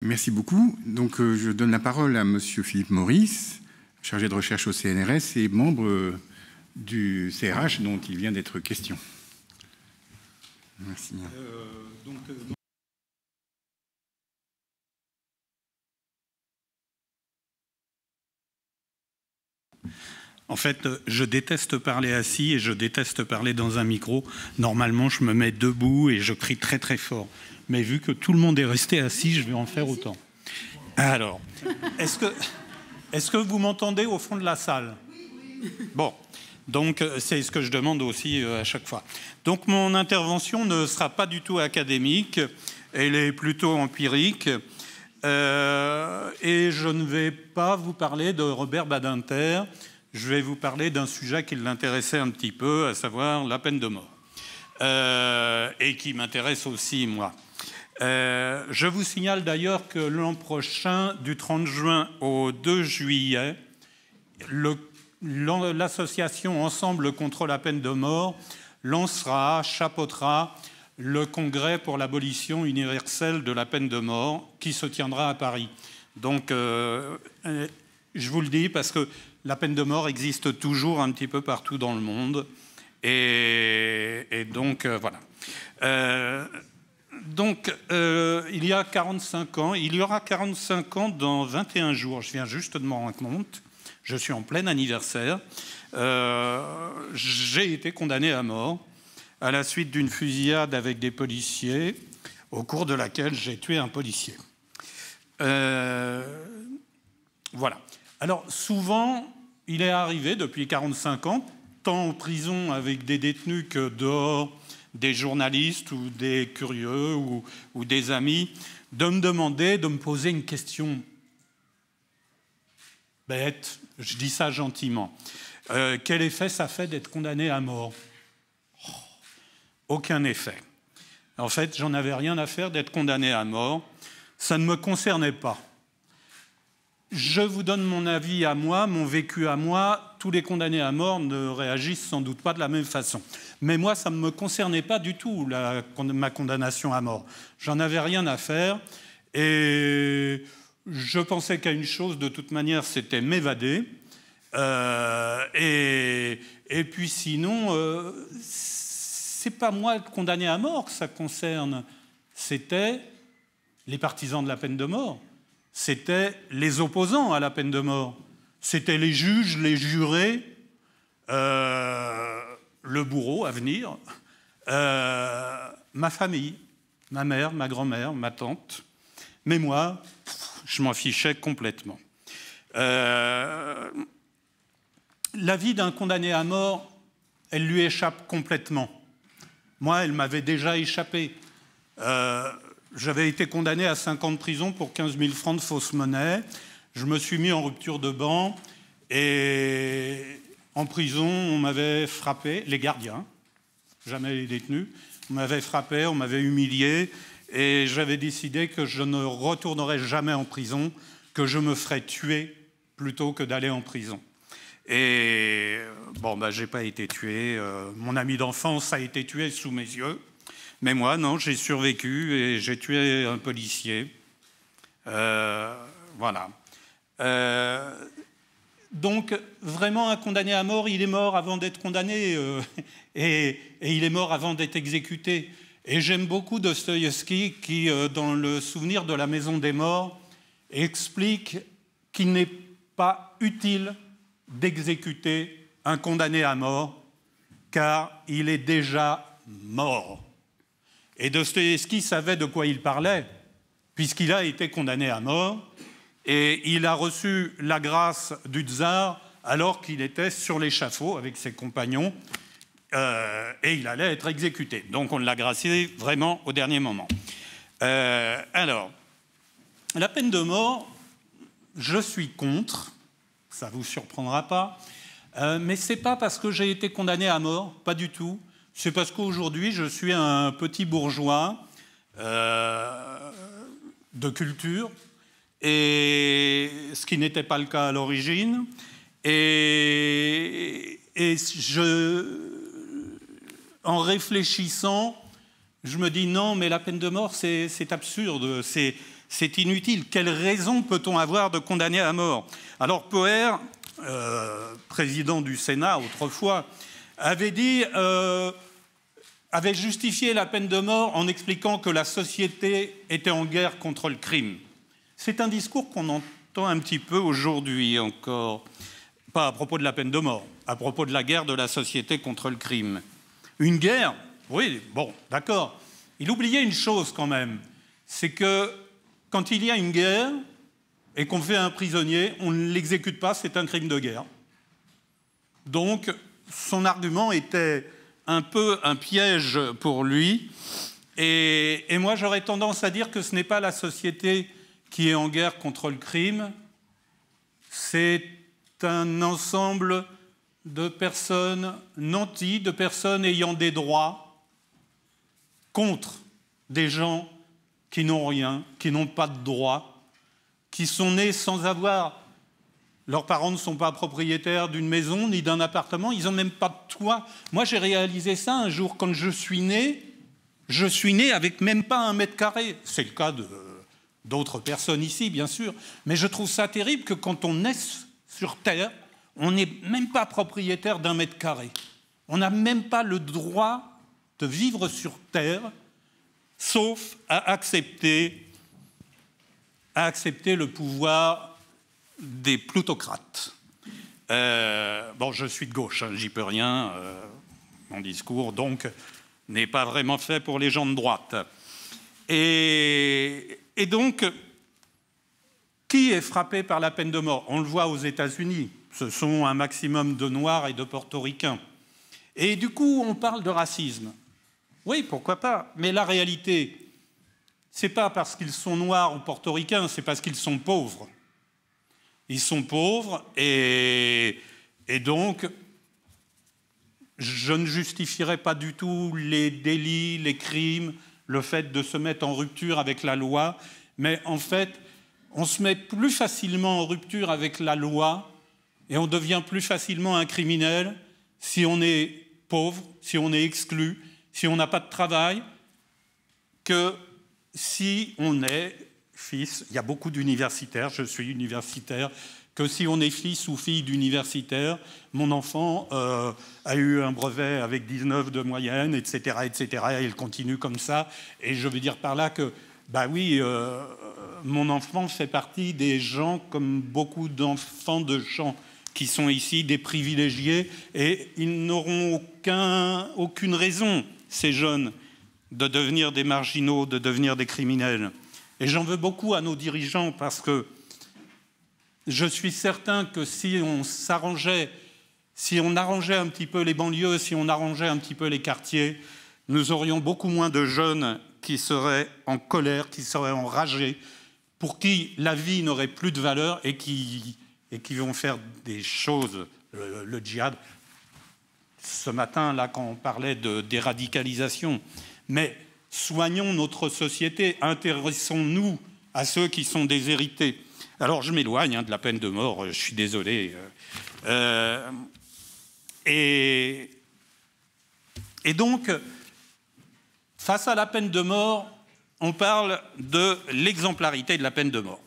Merci beaucoup. Donc, je donne la parole à Monsieur Philippe Maurice, chargé de recherche au CNRS et membre du CRH dont il vient d'être question. Merci. En fait, je déteste parler assis et je déteste parler dans un micro. Normalement, je me mets debout et je crie très très fort. Mais vu que tout le monde est resté assis, je vais en faire autant. Alors, est-ce que vous m'entendez au fond de la salle? Bon, donc c'est ce que je demande aussi à chaque fois. Donc mon intervention ne sera pas du tout académique, elle est plutôt empirique. Et je ne vais pas vous parler de Robert Badinter. Je vais vous parler d'un sujet qui l'intéressait un petit peu, à savoir la peine de mort, et qui m'intéresse aussi, moi. Je vous signale d'ailleurs que l'an prochain, du 30 juin au 2 juillet, l'association Ensemble contre la peine de mort chapeautera le congrès pour l'abolition universelle de la peine de mort qui se tiendra à Paris. Donc, je vous le dis parce que la peine de mort existe toujours un petit peu partout dans le monde. Et donc, voilà. Il y a 45 ans, il y aura 45 ans dans 21 jours, je viens juste de m'en rendre compte, je suis en plein anniversaire, j'ai été condamné à mort à la suite d'une fusillade avec des policiers, au cours de laquelle j'ai tué un policier. Voilà. Alors, souvent, il est arrivé, depuis 45 ans, tant en prison avec des détenus que dehors, des journalistes ou des curieux ou des amis, de me demander, de me poser une question bête, je dis ça gentiment. Quel effet ça fait d'être condamné à mort? Aucun effet. En fait, j'en avais rien à faire d'être condamné à mort. Ça ne me concernait pas. Je vous donne mon avis à moi, mon vécu à moi. Tous les condamnés à mort ne réagissent sans doute pas de la même façon. Mais moi, ça ne me concernait pas du tout, ma condamnation à mort. J'en avais rien à faire. Et je pensais qu'à une chose, de toute manière, c'était m'évader. Et puis sinon, c'est pas moi le condamné à mort que ça concerne. C'était les partisans de la peine de mort. C'était les opposants à la peine de mort. C'était les juges, les jurés, le bourreau à venir, ma famille, ma mère, ma grand-mère, ma tante. Mais moi, je m'en fichais complètement. La vie d'un condamné à mort, elle lui échappe complètement. Moi, elle m'avait déjà échappé. J'avais été condamné à 5 ans de prison pour 15 000 francs de fausse monnaie. Je me suis mis en rupture de ban et en prison, on m'avait frappé, les gardiens, jamais les détenus, on m'avait frappé, on m'avait humilié et j'avais décidé que je ne retournerais jamais en prison, que je me ferais tuer plutôt que d'aller en prison. Et bon, j'ai pas été tué. Mon ami d'enfance a été tué sous mes yeux. Mais moi, non, j'ai survécu et j'ai tué un policier. Voilà. Donc, vraiment, un condamné à mort, il est mort avant d'être condamné et il est mort avant d'être exécuté. Et j'aime beaucoup Dostoïevski qui, dans le souvenir de la maison des morts, explique qu'il n'est pas utile d'exécuter un condamné à mort car il est déjà mort. Et Dostoïevski savait de quoi il parlait, puisqu'il a été condamné à mort, et il a reçu la grâce du tsar alors qu'il était sur l'échafaud avec ses compagnons, et il allait être exécuté. Donc on l'a gracié vraiment au dernier moment. Alors, la peine de mort, je suis contre, ça ne vous surprendra pas, mais ce n'est pas parce que j'ai été condamné à mort, pas du tout. C'est parce qu'aujourd'hui, je suis un petit bourgeois de culture, et ce qui n'était pas le cas à l'origine. Et en réfléchissant, je me dis non, mais la peine de mort, c'est absurde. c'est inutile. Quelle raison peut-on avoir de condamner à mort? Alors Poher, président du Sénat autrefois, avait justifié la peine de mort en expliquant que la société était en guerre contre le crime. C'est un discours qu'on entend un petit peu aujourd'hui encore, pas à propos de la peine de mort, à propos de la guerre de la société contre le crime. Une guerre, oui, bon, d'accord. Il oubliait une chose quand même, c'est que quand il y a une guerre et qu'on fait un prisonnier, on ne l'exécute pas, c'est un crime de guerre. Donc, son argument était un peu un piège pour lui. Et moi, j'aurais tendance à dire que ce n'est pas la société qui est en guerre contre le crime, c'est un ensemble de personnes nanties, de personnes ayant des droits contre des gens qui n'ont rien, qui n'ont pas de droits, qui sont nés sans avoir... Leurs parents ne sont pas propriétaires d'une maison ni d'un appartement, ils n'ont même pas de toit. Moi, j'ai réalisé ça un jour quand je suis né avec même pas 1 mètre carré. C'est le cas d'autres personnes ici, bien sûr. Mais je trouve ça terrible que quand on naît sur Terre, on n'est même pas propriétaire d'1 mètre carré. On n'a même pas le droit de vivre sur Terre, sauf à accepter le pouvoir des plutocrates. Bon, je suis de gauche, hein, j'y peux rien. Mon discours, donc, n'est pas vraiment fait pour les gens de droite. Et donc, qui est frappé par la peine de mort? On le voit aux États-Unis. Ce sont un maximum de Noirs et de Portoricains. Et du coup, on parle de racisme. Oui, pourquoi pas? Mais la réalité, c'est pas parce qu'ils sont Noirs ou Portoricains, c'est parce qu'ils sont pauvres. Ils sont pauvres et donc, je ne justifierai pas du tout les délits, les crimes, le fait de se mettre en rupture avec la loi, mais en fait, on se met plus facilement en rupture avec la loi et on devient plus facilement un criminel si on est pauvre, si on est exclu, si on n'a pas de travail, que si on est fils, il y a beaucoup d'universitaires, je suis universitaire, que si on est fils ou fille d'universitaire, mon enfant a eu un brevet avec 19 de moyenne, etc., etc., et il continue comme ça. Et je veux dire par là que, bah oui, mon enfant fait partie des gens, comme beaucoup d'enfants de gens qui sont ici, des privilégiés, et ils n'auront aucune raison, ces jeunes, de devenir des marginaux, de devenir des criminels. Et j'en veux beaucoup à nos dirigeants parce que je suis certain que si on s'arrangeait, si on arrangeait un petit peu les banlieues, si on arrangeait un petit peu les quartiers, nous aurions beaucoup moins de jeunes qui seraient en colère, qui seraient enragés, pour qui la vie n'aurait plus de valeur et qui vont faire des choses, le djihad. Ce matin, là, quand on parlait de déradicalisation, mais soignons notre société, intéressons-nous à ceux qui sont déshérités. Alors, je m'éloigne de la peine de mort, je suis désolé. Et donc, face à la peine de mort, on parle de l'exemplarité de la peine de mort.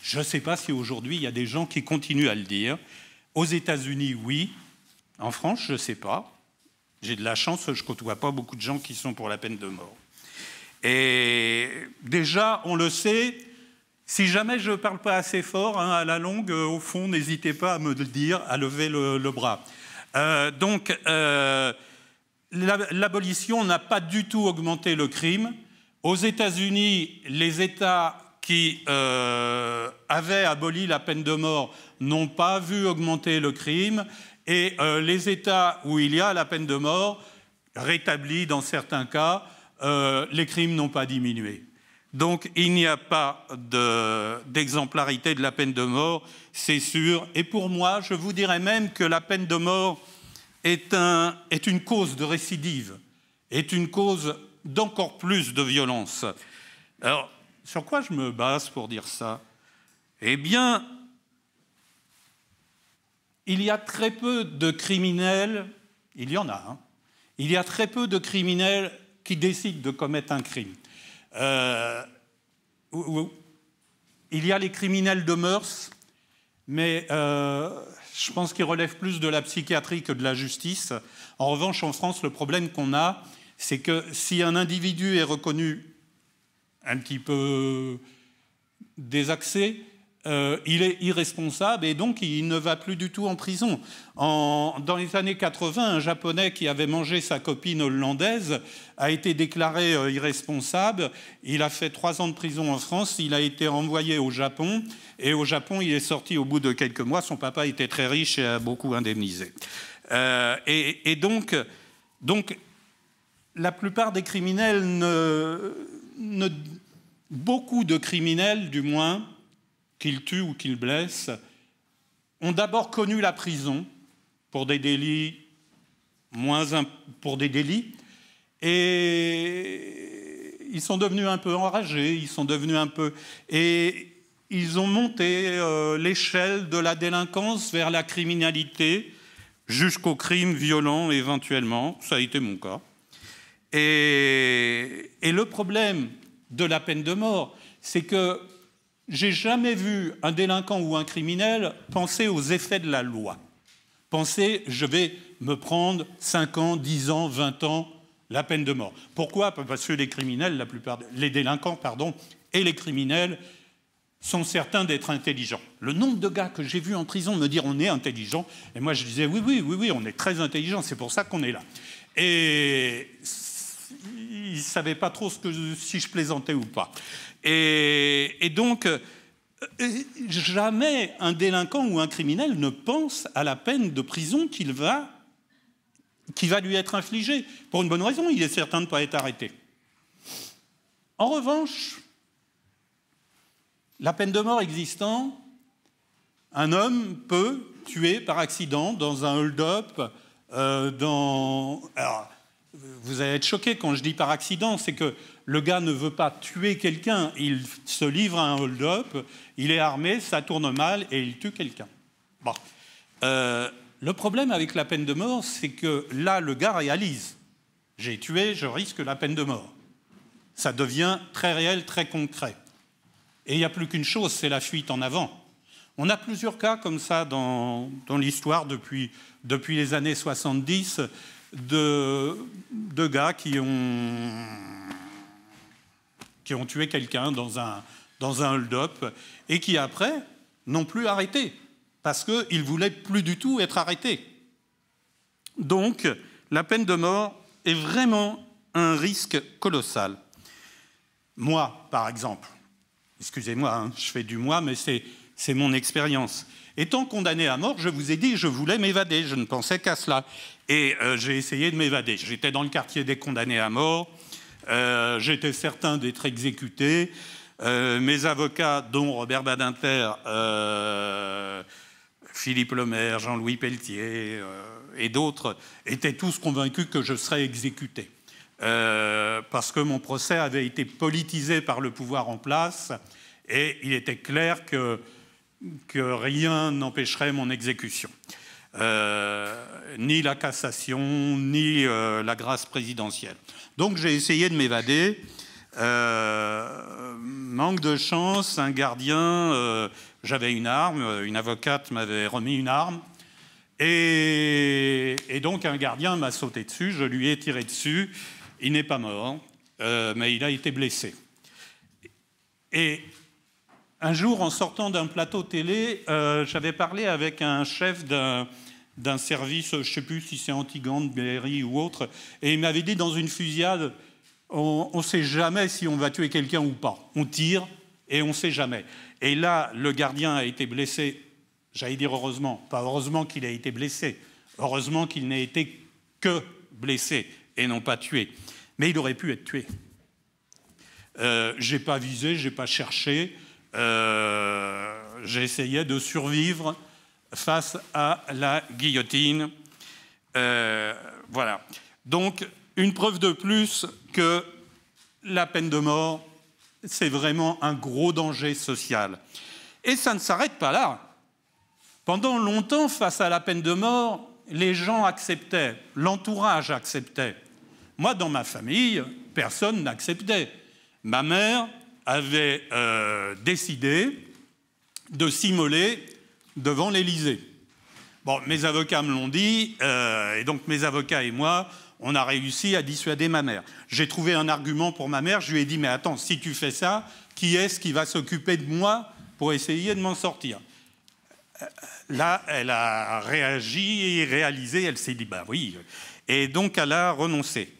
Je ne sais pas si aujourd'hui, il y a des gens qui continuent à le dire. Aux États-Unis, oui. En France, je ne sais pas. J'ai de la chance, je ne côtoie pas beaucoup de gens qui sont pour la peine de mort. Et déjà, on le sait, si jamais je ne parle pas assez fort, hein, à la longue, au fond, n'hésitez pas à me le dire, à lever le bras. Donc, l'abolition n'a pas du tout augmenté le crime. Aux États-Unis, les États qui avaient aboli la peine de mort n'ont pas vu augmenter le crime. Et les États où il y a la peine de mort, rétablie dans certains cas, les crimes n'ont pas diminué. Donc il n'y a pas d'exemplarité de la peine de mort, c'est sûr. Et pour moi, je vous dirais même que la peine de mort est une cause de récidive, est une cause d'encore plus de violence. Alors, sur quoi je me base pour dire ça? Eh bien, il y a très peu de criminels, il y en a, hein, il y a très peu de criminels qui décident de commettre un crime. il y a les criminels de mœurs, mais je pense qu'ils relèvent plus de la psychiatrie que de la justice. En revanche, en France, le problème qu'on a, c'est que si un individu est reconnu un petit peu désaxé, il est irresponsable et donc il ne va plus du tout en prison. Dans les années 80, un Japonais qui avait mangé sa copine hollandaise a été déclaré irresponsable. Il a fait 3 ans de prison en France. Il a été envoyé au Japon. Et au Japon, il est sorti au bout de quelques mois. Son papa était très riche et a beaucoup indemnisé. Donc, la plupart des criminels, beaucoup de criminels, du moins, qu'ils tuent ou qu'ils blessent, ont d'abord connu la prison pour des délits et ils sont devenus un peu enragés, et ils ont monté l'échelle de la délinquance vers la criminalité jusqu'au crime violent éventuellement. Ça a été mon cas. Et le problème de la peine de mort, c'est que j'ai jamais vu un délinquant ou un criminel penser aux effets de la loi. Penser, je vais me prendre 5 ans, 10 ans, 20 ans, la peine de mort. Pourquoi ? Parce que les criminels, les délinquants, et les criminels sont certains d'être intelligents. Le nombre de gars que j'ai vus en prison me dire on est intelligent, et moi je disais oui, on est très intelligent, c'est pour ça qu'on est là. Et ils ne savaient pas trop si je plaisantais ou pas. Et donc, jamais un délinquant ou un criminel ne pense à la peine de prison qui va lui être infligée. Pour une bonne raison, il est certain de ne pas être arrêté. En revanche, la peine de mort existant, un homme peut tuer par accident dans un hold-up, Alors, vous allez être choqués quand je dis par accident, c'est que le gars ne veut pas tuer quelqu'un, il se livre à un hold-up, il est armé, ça tourne mal et il tue quelqu'un. Bon. Le problème avec la peine de mort, c'est que là, le gars réalise. J'ai tué, je risque la peine de mort. Ça devient très réel, très concret. Et il n'y a plus qu'une chose, c'est la fuite en avant. On a plusieurs cas comme ça dans l'histoire depuis les années 70 de gars qui ont tué quelqu'un dans un hold-up et qui, après, n'ont plus arrêté parce qu'ils ne voulaient plus du tout être arrêtés. Donc, la peine de mort est vraiment un risque colossal. Moi, par exemple, excusez-moi, je fais du moi, mais c'est mon expérience. Étant condamné à mort, je vous ai dit, je voulais m'évader, je ne pensais qu'à cela. Et j'ai essayé de m'évader. J'étais dans le quartier des condamnés à mort, j'étais certain d'être exécuté. Mes avocats, dont Robert Badinter, Philippe Lemaire, Jean-Louis Pelletier et d'autres, étaient tous convaincus que je serais exécuté. Parce que mon procès avait été politisé par le pouvoir en place et il était clair que rien n'empêcherait mon exécution. Ni la cassation, ni la grâce présidentielle. Donc j'ai essayé de m'évader. Manque de chance, un gardien, j'avais une arme, une avocate m'avait remis une arme, et donc un gardien m'a sauté dessus, je lui ai tiré dessus, il n'est pas mort, mais il a été blessé. Et un jour, en sortant d'un plateau télé, j'avais parlé avec un chef d'un service, je ne sais plus si c'est Antigone, Berry ou autre, et il m'avait dit, dans une fusillade, on ne sait jamais si on va tuer quelqu'un ou pas. On tire et on ne sait jamais. Et là, le gardien a été blessé, j'allais dire heureusement, pas heureusement qu'il a été blessé, heureusement qu'il n'a été que blessé et non pas tué. Mais il aurait pu être tué. Je n'ai pas visé, je n'ai pas cherché, j'essayais de survivre face à la guillotine. Voilà. Donc, une preuve de plus que la peine de mort, c'est vraiment un gros danger social. Et ça ne s'arrête pas là. Pendant longtemps, face à la peine de mort, les gens acceptaient, l'entourage acceptait. Moi, dans ma famille, personne n'acceptait. Ma mère, avait décidé de s'immoler devant l'Élysée. Bon, mes avocats me l'ont dit, et donc mes avocats et moi, on a réussi à dissuader ma mère. J'ai trouvé un argument pour ma mère, je lui ai dit, mais attends, si tu fais ça, qui est-ce qui va s'occuper de moi pour essayer de m'en sortir? Là, elle a réagi et réalisé, elle s'est dit, bah oui, et donc elle a renoncé.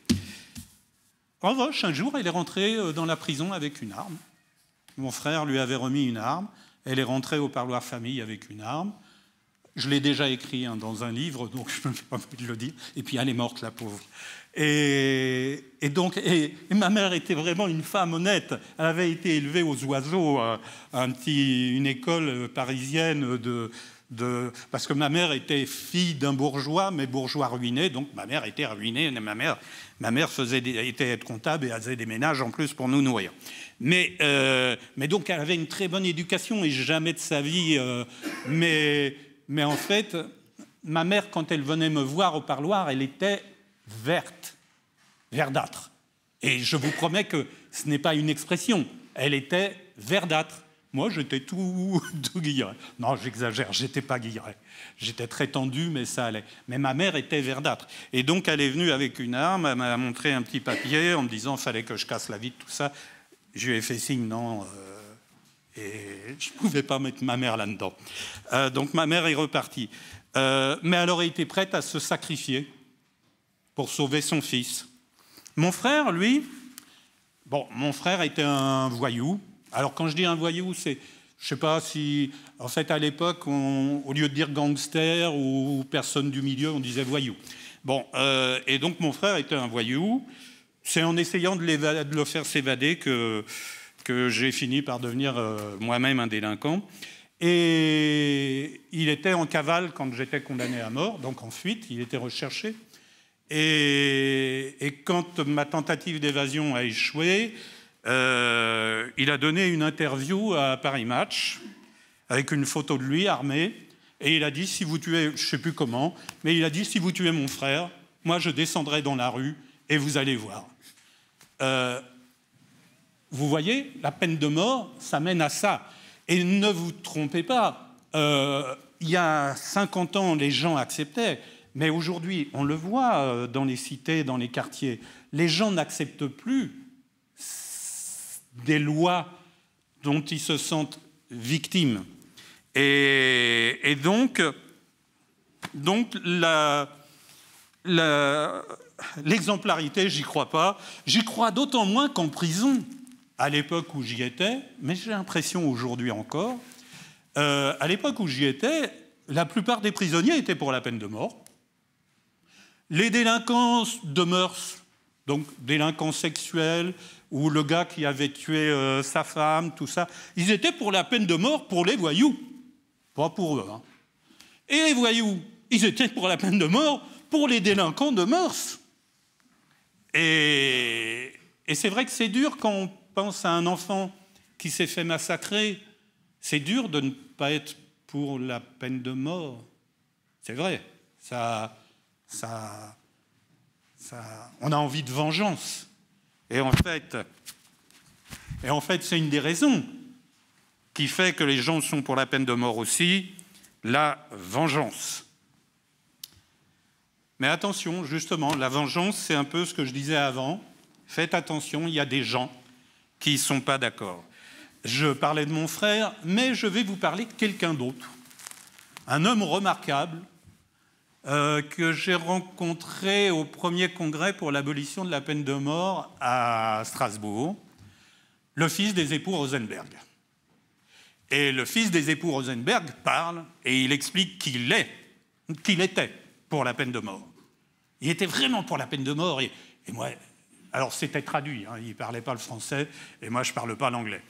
En revanche, un jour, elle est rentrée dans la prison avec une arme. Mon frère lui avait remis une arme, elle est rentrée au parloir famille avec une arme. Je l'ai déjà écrit dans un livre, donc je ne me fais pas envie de le dire. Et puis elle est morte, la pauvre. Et ma mère était vraiment une femme honnête. Elle avait été élevée aux oiseaux à une école parisienne parce que ma mère était fille d'un bourgeois, mais bourgeois ruiné, donc ma mère était ruinée. Ma mère était comptable et elle faisait des ménages en plus pour nous nourrir. Mais donc elle avait une très bonne éducation et jamais de sa vie. Mais en fait, ma mère, quand elle venait me voir au parloir, elle était verte, verdâtre. Et je vous promets que ce n'est pas une expression. Elle était verdâtre. Moi, j'étais tout guilleret. Non, j'exagère, j'étais pas guilleret. J'étais très tendu, mais ça allait. Mais ma mère était verdâtre. Et donc, elle est venue avec une arme, elle m'a montré un petit papier en me disant qu'il fallait que je casse la vitre, tout ça. Je lui ai fait signe, non... Et je ne pouvais pas mettre ma mère là-dedans. Donc ma mère est repartie. Mais elle aurait été prête à se sacrifier pour sauver son fils. Mon frère, lui, mon frère était un voyou. Alors quand je dis un voyou, c'est, je ne sais pas si... En fait, à l'époque, au lieu de dire gangster ou personne du milieu, on disait voyou. Et donc mon frère était un voyou. C'est en essayant de le faire s'évader que j'ai fini par devenir moi-même un délinquant. Et il était en cavale quand j'étais condamné à mort, donc en fuite, il était recherché. Et quand ma tentative d'évasion a échoué, il a donné une interview à Paris Match, avec une photo de lui armé, et il a dit, si vous tuez, je ne sais plus comment, mais il a dit, si vous tuez mon frère, moi je descendrai dans la rue, et vous allez voir. Vous voyez, la peine de mort, ça mène à ça. Et ne vous trompez pas, il y a 50 ans, les gens acceptaient, mais aujourd'hui, on le voit dans les cités, dans les quartiers, les gens n'acceptent plus des lois dont ils se sentent victimes. Et donc l'exemplarité, j'y crois pas. J'y crois d'autant moins qu'en prison, à l'époque où j'y étais, mais j'ai l'impression aujourd'hui encore, à l'époque où j'y étais, la plupart des prisonniers étaient pour la peine de mort. Les délinquants de mœurs, donc délinquants sexuels, ou le gars qui avait tué sa femme, tout ça, ils étaient pour la peine de mort pour les voyous, pas pour eux. Hein. Et les voyous, ils étaient pour la peine de mort pour les délinquants de mœurs. Et c'est vrai que c'est dur quand on pense à un enfant qui s'est fait massacrer. C'est dur de ne pas être pour la peine de mort. C'est vrai. On a envie de vengeance. Et en fait, c'est une des raisons qui fait que les gens sont pour la peine de mort aussi, la vengeance. Mais attention, justement, la vengeance, c'est un peu ce que je disais avant. Faites attention, il y a des gens qui ne sont pas d'accord. Je parlais de mon frère, mais je vais vous parler de quelqu'un d'autre. Un homme remarquable que j'ai rencontré au premier congrès pour l'abolition de la peine de mort à Strasbourg, le fils des époux Rosenberg. Et le fils des époux Rosenberg parle et il explique qu'il était pour la peine de mort. Il était vraiment pour la peine de mort. Et moi, alors c'était traduit, hein, il ne parlait pas le français, et moi je ne parle pas l'anglais.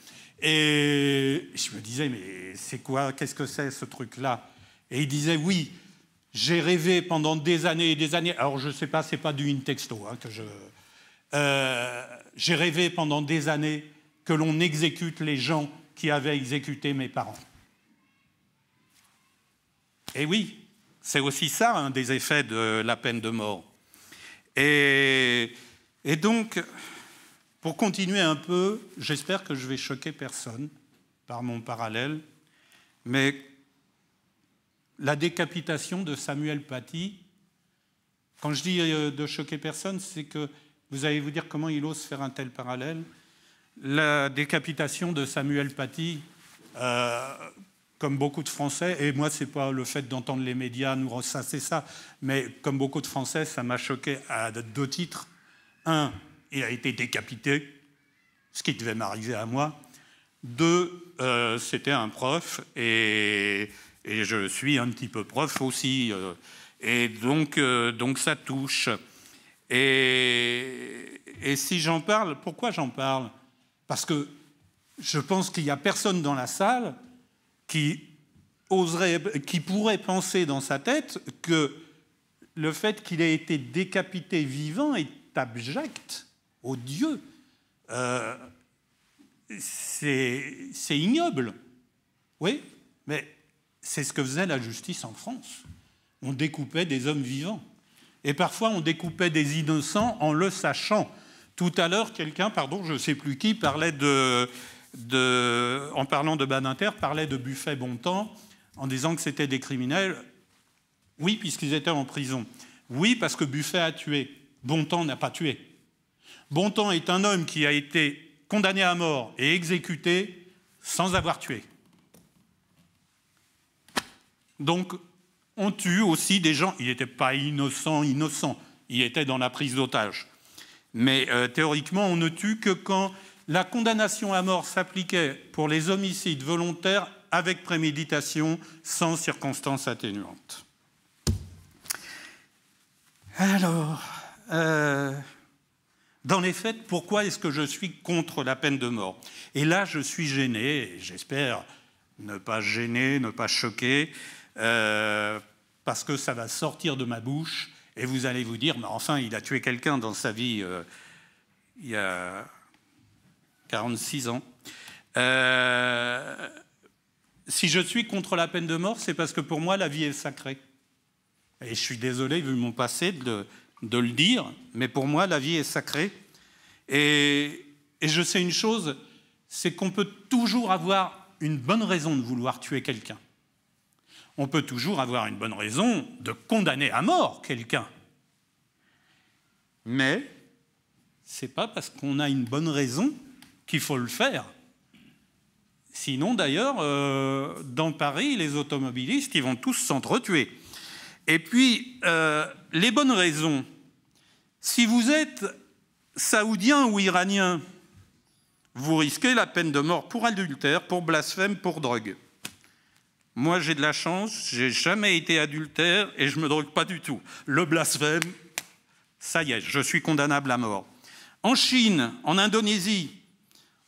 Et je me disais, mais c'est quoi, qu'est-ce que c'est ce truc-là? Et il disait, oui, j'ai rêvé pendant des années et des années, alors je ne sais pas, ce n'est pas du in texto, hein, j'ai rêvé pendant des années que l'on exécute les gens qui avaient exécuté mes parents. Et oui, c'est aussi ça, un des effets de la peine de mort. Et donc, Pour continuer un peu, j'espère que je vais choquer personne par mon parallèle, mais la décapitation de Samuel Paty, quand je dis de choquer personne, c'est que vous allez vous dire comment il ose faire un tel parallèle. La décapitation de Samuel Paty, comme beaucoup de Français, et moi, ce n'est pas le fait d'entendre les médias nous ressasser ça, mais comme beaucoup de Français, ça m'a choqué à 2 titres. Un, il a été décapité, ce qui devait m'arriver à moi. 2, c'était un prof, et je suis un petit peu prof aussi. Et donc ça touche. Et si j'en parle, pourquoi j'en parle? Parce que je pense qu'il n'y a personne dans la salle qui pourrait penser dans sa tête que le fait qu'il ait été décapité vivant est abject, odieux. C'est ignoble. Oui, mais c'est ce que faisait la justice en France. On découpait des hommes vivants. Et parfois, on découpait des innocents en le sachant. Tout à l'heure, quelqu'un, pardon, je ne sais plus qui, parlait en parlant de Badinter, parlait de Buffet Bontemps, en disant que c'était des criminels. Oui, puisqu'ils étaient en prison. Oui, parce que Buffet a tué. Bontemps n'a pas tué. Bontemps est un homme qui a été condamné à mort et exécuté sans avoir tué. Donc, on tue aussi des gens. Il n'était pas innocent. Il était dans la prise d'otage. Mais théoriquement, on ne tue que quand la condamnation à mort s'appliquait pour les homicides volontaires avec préméditation, sans circonstances atténuantes. Alors, dans les faits, pourquoi est-ce que je suis contre la peine de mort? Et là, je suis gêné, et j'espère ne pas gêner, ne pas choquer, parce que ça va sortir de ma bouche, et vous allez vous dire, mais enfin, il a tué quelqu'un dans sa vie il y a 46 ans. Si je suis contre la peine de mort, c'est parce que pour moi, la vie est sacrée. Et je suis désolé, vu mon passé, de le dire, mais pour moi, la vie est sacrée. Et je sais une chose, c'est qu'on peut toujours avoir une bonne raison de vouloir tuer quelqu'un. On peut toujours avoir une bonne raison de condamner à mort quelqu'un. Mais ce n'est pas parce qu'on a une bonne raison qu'il faut le faire. Sinon, d'ailleurs, dans Paris, les automobilistes, ils vont tous s'entretuer. Et puis, les bonnes raisons. Si vous êtes saoudien ou iranien, vous risquez la peine de mort pour adultère, pour blasphème, pour drogue. Moi, j'ai de la chance, j'ai jamais été adultère et je me drogue pas du tout. Le blasphème, ça y est, je suis condamnable à mort. En Chine, en Indonésie,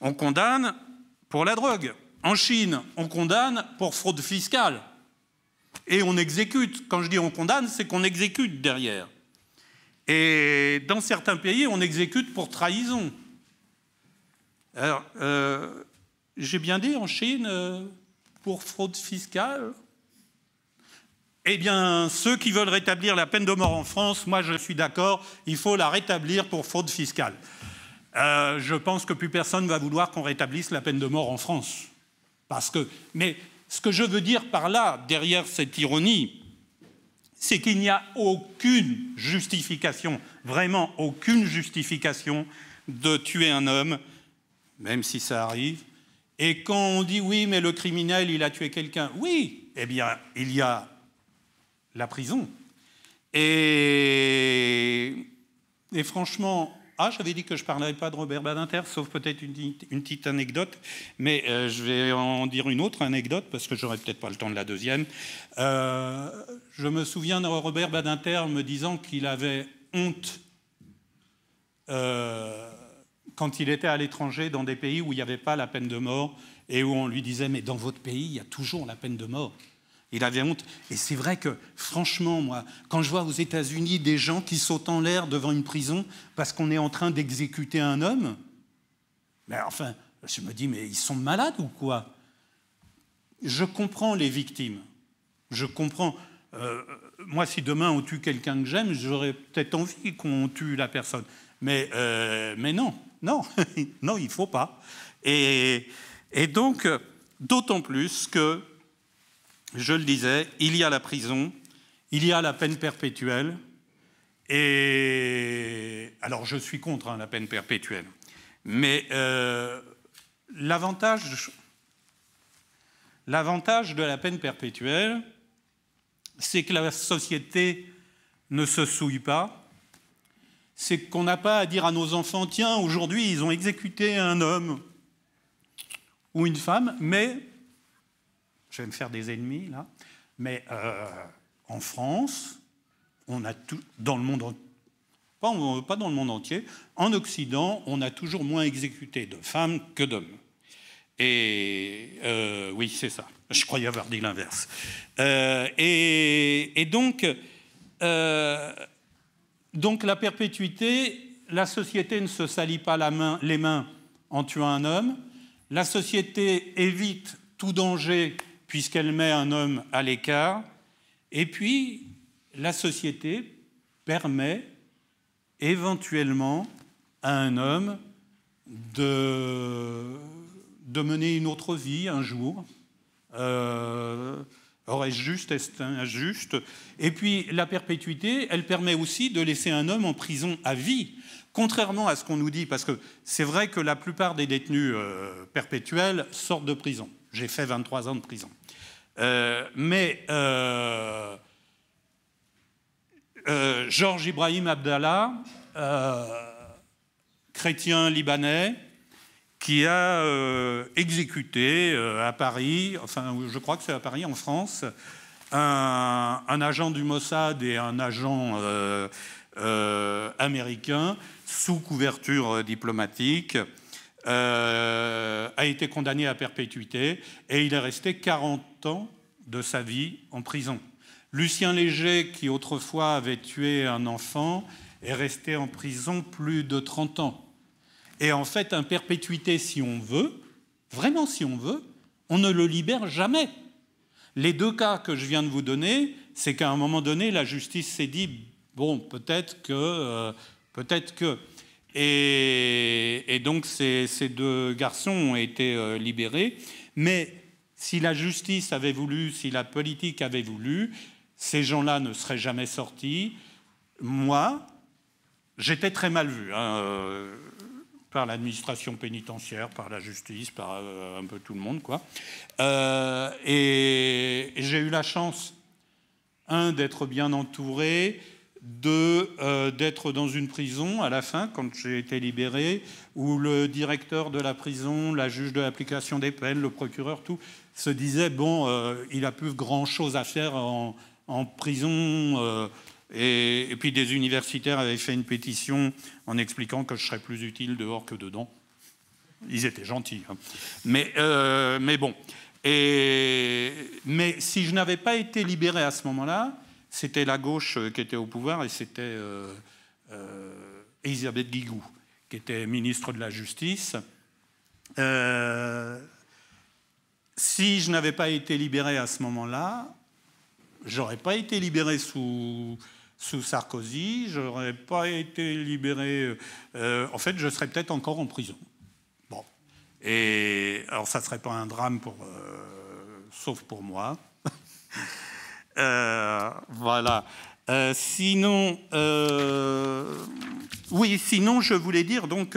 on condamne pour la drogue. En Chine, on condamne pour fraude fiscale. Et on exécute. Quand je dis on condamne, c'est qu'on exécute derrière. Et dans certains pays, on exécute pour trahison. Alors, j'ai bien dit en Chine, pour fraude fiscale. Eh bien, ceux qui veulent rétablir la peine de mort en France, moi je suis d'accord, il faut la rétablir pour fraude fiscale. Je pense que plus personne ne va vouloir qu'on rétablisse la peine de mort en France. Mais ce que je veux dire par là, derrière cette ironie, c'est qu'il n'y a aucune justification, vraiment aucune justification de tuer un homme, même si ça arrive. Et quand on dit oui, mais le criminel, il a tué quelqu'un, oui, eh bien, il y a la prison. Et franchement, j'avais dit que je ne parlerais pas de Robert Badinter, sauf peut-être une petite anecdote, mais je vais en dire une autre anecdote, parce que j'aurai peut-être pas le temps de la deuxième. Je me souviens de Robert Badinter me disant qu'il avait honte quand il était à l'étranger, dans des pays où il n'y avait pas la peine de mort, et où on lui disait « mais dans votre pays, il y a toujours la peine de mort ». Il avait honte. Et c'est vrai que, franchement, moi, quand je vois aux États-Unis des gens qui sautent en l'air devant une prison parce qu'on est en train d'exécuter un homme, mais enfin, je me dis, mais ils sont malades ou quoi? Je comprends les victimes. Je comprends. Moi, si demain on tue quelqu'un que j'aime, j'aurais peut-être envie qu'on tue la personne. Mais non, non, non, il ne faut pas. Et donc, d'autant plus que, je le disais, il y a la prison, il y a la peine perpétuelle. Et alors, je suis contre la peine perpétuelle. Mais l'avantage de la peine perpétuelle, c'est que la société ne se souille pas. C'est qu'on n'a pas à dire à nos enfants, tiens, aujourd'hui, ils ont exécuté un homme ou une femme, mais, je vais me faire des ennemis, là, mais en France, on a tout, dans le monde, pas dans le monde entier, en Occident, on a toujours moins exécuté de femmes que d'hommes. Et oui, c'est ça. Je croyais avoir dit l'inverse. Et donc la perpétuité, la société ne se salit pas les mains en tuant un homme. La société évite tout danger puisqu'elle met un homme à l'écart. Et puis, la société permet éventuellement à un homme de mener une autre vie un jour. Est-ce juste, est-ce injuste? Et puis la perpétuité, elle permet aussi de laisser un homme en prison à vie, contrairement à ce qu'on nous dit, parce que c'est vrai que la plupart des détenus perpétuels sortent de prison. J'ai fait 23 ans de prison. Georges Ibrahim Abdallah, chrétien libanais, qui a exécuté à Paris, enfin je crois que c'est à Paris en France, un agent du Mossad et un agent américain sous couverture diplomatique, a été condamné à perpétuité et il est resté 40 ans de sa vie en prison. Lucien Léger, qui autrefois avait tué un enfant, est resté en prison plus de 30 ans. Et en fait, un perpétuité, si on veut, vraiment si on veut, on ne le libère jamais. Les deux cas que je viens de vous donner, c'est qu'à un moment donné, la justice s'est dit, bon, peut-être que... Et donc, ces deux garçons ont été libérés. Mais si la justice avait voulu, si la politique avait voulu, ces gens-là ne seraient jamais sortis. Moi, j'étais très mal vu, par l'administration pénitentiaire, par la justice, par un peu tout le monde, quoi. Et j'ai eu la chance, d'être bien entouré, d'être dans une prison à la fin, quand j'ai été libéré, où le directeur de la prison, la juge de l'application des peines, le procureur, tout, se disait, bon, il n'a plus grand-chose à faire en prison... Et puis des universitaires avaient fait une pétition en expliquant que je serais plus utile dehors que dedans. Ils étaient gentils. Hein. Mais bon. Mais si je n'avais pas été libéré à ce moment-là, c'était la gauche qui était au pouvoir et c'était Elisabeth Guigou, qui était ministre de la Justice. Si je n'avais pas été libéré à ce moment-là, j'aurais pas été libéré sous Sarkozy, j'aurais pas été libéré... en fait, je serais peut-être encore en prison. Bon. Et alors, ça serait pas un drame, sauf pour moi. Voilà. Sinon, je voulais dire, donc,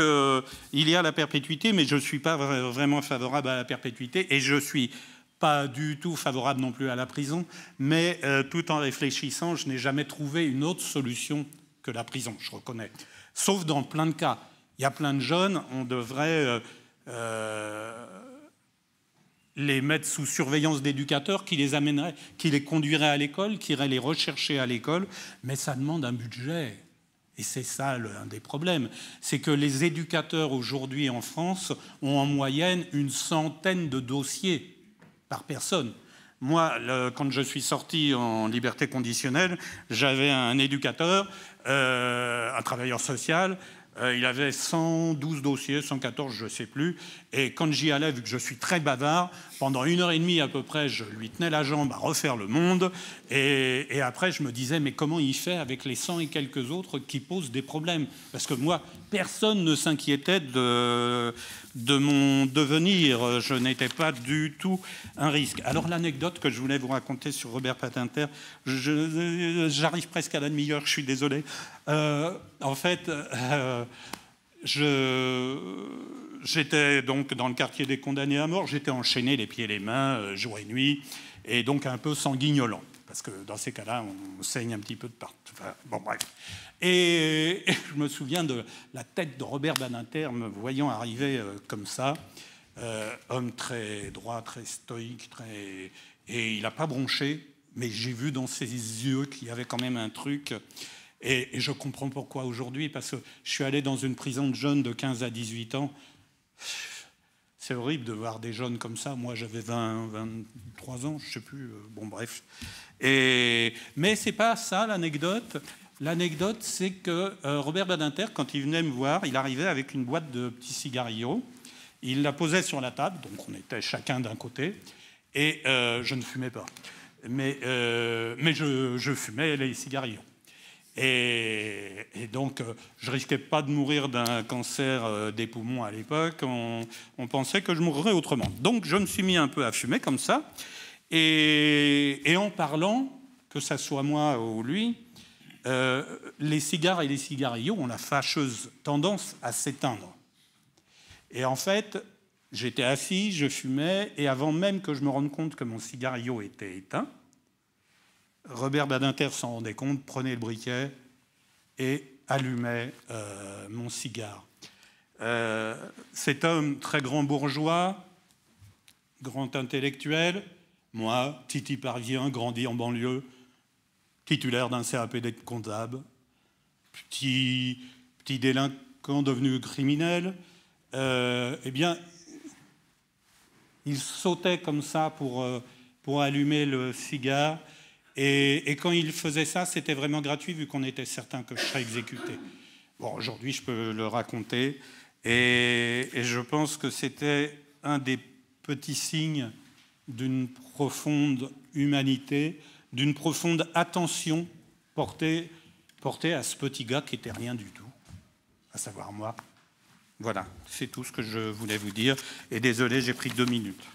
il y a la perpétuité, mais je ne suis pas vraiment favorable à la perpétuité, et je suis pas du tout favorable non plus à la prison, mais tout en réfléchissant, je n'ai jamais trouvé une autre solution que la prison, je reconnais. Sauf dans plein de cas. Il y a plein de jeunes, on devrait les mettre sous surveillance d'éducateurs qui les amèneraient, qui les conduiraient à l'école, qui iraient les rechercher à l'école, mais ça demande un budget. Et c'est ça un des problèmes. C'est que les éducateurs aujourd'hui en France ont en moyenne une centaine de dossiers par personne. Moi, quand je suis sorti en liberté conditionnelle, j'avais un éducateur, un travailleur social, Il avait 112 dossiers, 114, je ne sais plus. Et quand j'y allais, vu que je suis très bavard, pendant 1h30 à peu près, je lui tenais la jambe à refaire le monde. Et après, je me disais, mais comment il fait avec les 100 et quelques autres qui posent des problèmes? Parce que moi, personne ne s'inquiétait de mon devenir. Je n'étais pas du tout un risque. Alors, l'anecdote que je voulais vous raconter sur Robert Badinter, j'arrive presque à la demi-heure, je suis désolé. En fait, j'étais donc dans le quartier des condamnés à mort, j'étais enchaîné les pieds et les mains, jour et nuit, et donc un peu sanguignolant, parce que dans ces cas-là, on saigne un petit peu de partout. Enfin, bon, bref. Et je me souviens de la tête de Robert Badinter me voyant arriver comme ça, homme très droit, très stoïque, et il n'a pas bronché, mais j'ai vu dans ses yeux qu'il y avait quand même un truc. Et je comprends pourquoi aujourd'hui, parce que je suis allé dans une prison de jeunes de 15 à 18 ans. C'est horrible de voir des jeunes comme ça. Moi, j'avais 23 ans, je ne sais plus. Bon, bref. Mais ce n'est pas ça, l'anecdote. L'anecdote, c'est que Robert Badinter, quand il venait me voir, il arrivait avec une boîte de petits cigarillos. Il la posait sur la table, donc on était chacun d'un côté. Et je ne fumais pas. Mais je fumais les cigarillos. Et donc, je risquais pas de mourir d'un cancer des poumons à l'époque. On pensait que je mourrais autrement. Donc, je me suis mis un peu à fumer comme ça. Et en parlant, que ça soit moi ou lui, les cigares et les cigarillos ont la fâcheuse tendance à s'éteindre. Et en fait, j'étais assis, je fumais, et avant même que je me rende compte que mon cigarillo était éteint, Robert Badinter s'en rendait compte, prenait le briquet et allumait mon cigare. Cet homme très grand bourgeois, grand intellectuel, moi, Titi Parvien, grandi en banlieue, titulaire d'un CAP d'être comptable, petit délinquant devenu criminel, eh bien, il sautait comme ça pour allumer le cigare. Et quand il faisait ça, c'était vraiment gratuit, vu qu'on était certain que je serais exécuté. Bon, aujourd'hui, je peux le raconter. Et je pense que c'était un des petits signes d'une profonde humanité, d'une profonde attention portée à ce petit gars qui n'était rien du tout, à savoir moi. Voilà, c'est tout ce que je voulais vous dire. Et désolé, j'ai pris 2 minutes.